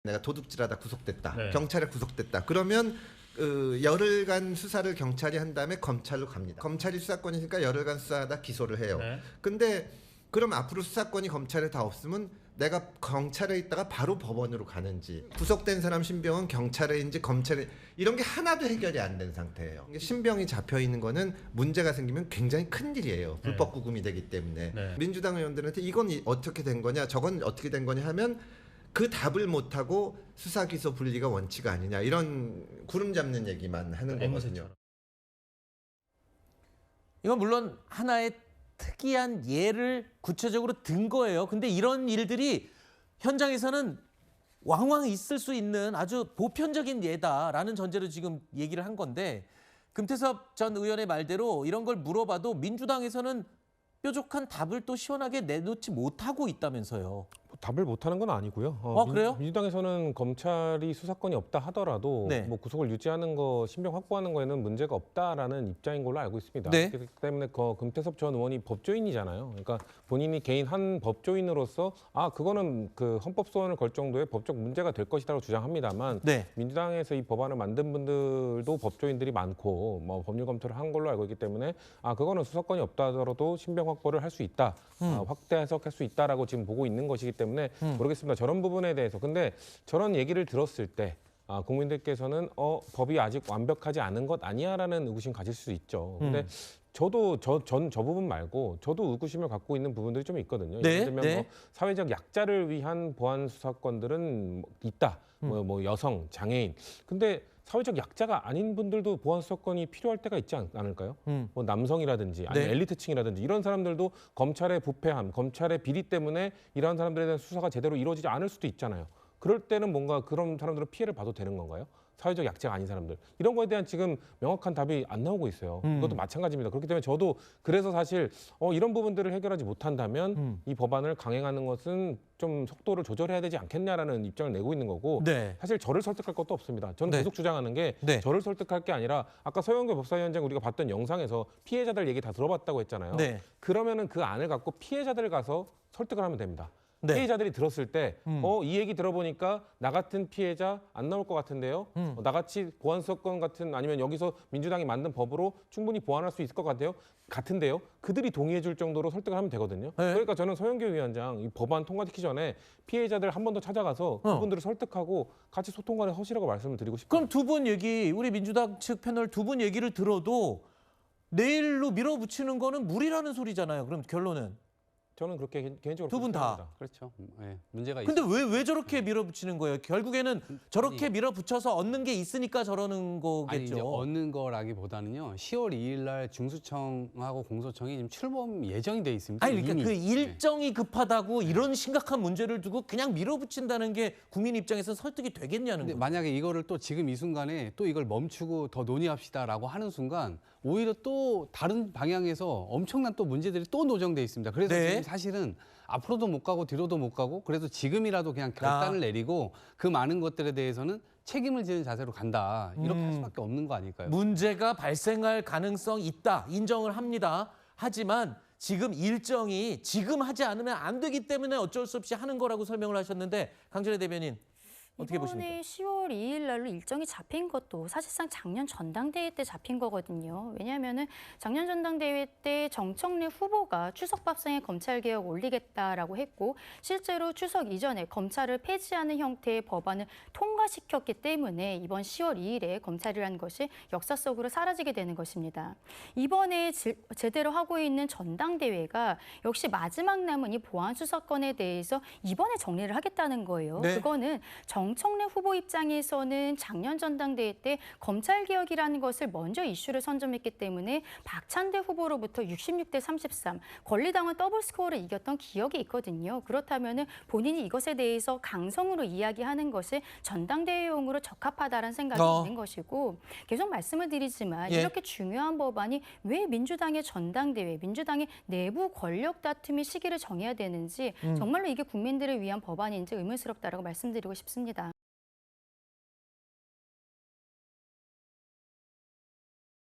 내가 도둑질하다 구속됐다. 네. 경찰에 구속됐다. 그러면 열흘간 수사를 경찰이 한 다음에 검찰로 갑니다. 검찰이 수사권이니까 열흘간 수사하다 기소를 해요. 네. 근데 그럼 앞으로 수사권이 검찰에 다 없으면 내가 경찰에 있다가 바로 법원으로 가는지, 구속된 사람 신병은 경찰에인지 검찰에, 이런 게 하나도 해결이 안 된 상태예요. 신병이 잡혀 있는 거는 문제가 생기면 굉장히 큰 일이에요. 불법 구금이 되기 때문에. 네. 민주당 의원들한테 이건 어떻게 된 거냐, 저건 어떻게 된 거냐 하면 그 답을 못하고 수사 기소 분리가 원칙 아니냐, 이런 구름 잡는 얘기만 하는 거거든요. 이건 물론 하나의 특이한 예를 구체적으로 든 거예요. 근데 이런 일들이 현장에서는 왕왕 있을 수 있는 아주 보편적인 예다라는 전제로 지금 얘기를 한 건데, 금태섭 전 의원의 말대로 이런 걸 물어봐도 민주당에서는 뾰족한 답을 또 시원하게 내놓지 못하고 있다면서요. 답을 못하는 건 아니고요. 그래요? 민주당에서는 검찰이 수사권이 없다 하더라도 네. 뭐 구속을 유지하는 거, 신병 확보하는 거에는 문제가 없다라는 입장인 걸로 알고 있습니다. 네. 그렇기 때문에 금태섭 전 의원이 법조인이잖아요. 그러니까 본인이 개인 한 법조인으로서 그거는 그 헌법 소원을 걸 정도의 법적 문제가 될 것이라고 주장합니다만, 네. 민주당에서 이 법안을 만든 분들도 법조인들이 많고 뭐 법률 검토를 한 걸로 알고 있기 때문에 그거는 수사권이 없다 하더라도 신병 확보를 할 수 있다, 확대 해석할 수 있다라고 지금 보고 있는 것이기 때문에 모르겠습니다. 저런 부분에 대해서. 근데 저런 얘기를 들었을 때 국민들께서는 법이 아직 완벽하지 않은 것 아니야라는 의구심 가질 수 있죠. 근데 저도 저 부분 말고 저도 의구심을 갖고 있는 부분들이 좀 있거든요. 네, 예를 들면 네. 뭐 사회적 약자를 위한 보안 수사권들은 있다. 뭐 여성, 장애인. 근데 사회적 약자가 아닌 분들도 보안 수사권이 필요할 때가 있지 않을까요? 뭐 남성이라든지 아니면 네. 엘리트층이라든지 이런 사람들도 검찰의 부패함, 검찰의 비리 때문에 이러한 사람들에 대한 수사가 제대로 이루어지지 않을 수도 있잖아요. 그럴 때는 뭔가 그런 사람들은 피해를 봐도 되는 건가요? 사회적 약자가 아닌 사람들. 이런 거에 대한 지금 명확한 답이 안 나오고 있어요. 이것도 마찬가지입니다. 그렇기 때문에 저도 그래서 사실 이런 부분들을 해결하지 못한다면 이 법안을 강행하는 것은 좀 속도를 조절해야 되지 않겠냐라는 입장을 내고 있는 거고, 네. 사실 저를 설득할 것도 없습니다. 저는 네. 계속 주장하는 게 네. 저를 설득할 게 아니라 아까 서영교 법사위원장 우리가 봤던 영상에서 피해자들 얘기 다 들어봤다고 했잖아요. 네. 그러면은 그 안을 갖고 피해자들 가서 설득을 하면 됩니다. 네. 피해자들이 들었을 때 이 얘기 들어보니까 나 같은 피해자 안 나올 것 같은데요. 나같이 보안 수사권 같은, 아니면 여기서 민주당이 만든 법으로 충분히 보완할 수 있을 것 같은데요. 그들이 동의해 줄 정도로 설득을 하면 되거든요. 네. 그러니까 저는 서영교 위원장 이 법안 통과시키기 전에 피해자들 한 번 더 찾아가서 그분들을 설득하고 같이 소통관에 허시라고 말씀을 드리고 싶어요. 그럼 두 분 얘기, 우리 민주당 측 패널 두 분 얘기를 들어도 내일로 밀어붙이는 거는 무리라는 소리잖아요. 그럼 결론은. 저는 그렇게 개인적으로 두 분 다. 생각합니다. 그렇죠. 예, 문제가 근데 있어요. 왜 저렇게 밀어붙이는 거예요? 결국에는 저렇게 밀어붙여서 얻는 게 있으니까 저러는 아니, 이제 거겠죠. 얻는 거라기보다는요. 10월 2일 날 중수청하고 공소청이 지금 출범 예정이 돼 있습니다. 아니 그러니까 이미. 그 일정이 급하다고 이런 심각한 문제를 두고 그냥 밀어붙인다는 게 국민 입장에서 설득이 되겠냐는 근데 거죠. 만약에 이거를 또 지금 이 순간에 또 이걸 멈추고 더 논의합시다라고 하는 순간 오히려 또 다른 방향에서 엄청난 또 문제들이 또 노정돼 있습니다. 그래서 네. 지금 사실은 앞으로도 못 가고 뒤로도 못 가고, 그래도 지금이라도 그냥 결단을 내리고 그 많은 것들에 대해서는 책임을 지는 자세로 간다. 이렇게 할 수밖에 없는 거 아닐까요? 문제가 발생할 가능성이 있다. 인정을 합니다. 하지만 지금 일정이 지금 하지 않으면 안 되기 때문에 어쩔 수 없이 하는 거라고 설명을 하셨는데, 강준혜 대변인 어떻게 보십니까? 이번에 10월 2일 날로 일정이 잡힌 것도 사실상 작년 전당대회 때 잡힌 거거든요. 왜냐하면은 작년 전당대회 때 정청래 후보가 추석 밥상에 검찰개혁 올리겠다라고 했고, 실제로 추석 이전에 검찰을 폐지하는 형태의 법안을 통과시켰기 때문에 이번 10월 2일에 검찰이라는 것이 역사 속으로 사라지게 되는 것입니다. 이번에 제대로 하고 있는 전당대회가 역시 마지막 남은 이 보안 수사권에 대해서 이번에 정리를 하겠다는 거예요. 네. 그거는 정청래 후보 입장에서는 작년 전당대회 때 검찰개혁이라는 것을 먼저 이슈를 선점했기 때문에 박찬대 후보로부터 66대 33, 권리당원 더블 스코어를 이겼던 기억이 있거든요. 그렇다면 본인이 이것에 대해서 강성으로 이야기하는 것이 전당대회용으로 적합하다는 생각이 있는 것이고, 계속 말씀을 드리지만 이렇게 중요한 법안이 왜 민주당의 전당대회, 민주당의 내부 권력 다툼이 시기를 정해야 되는지, 정말로 이게 국민들을 위한 법안인지 의문스럽다라고 말씀드리고 싶습니다.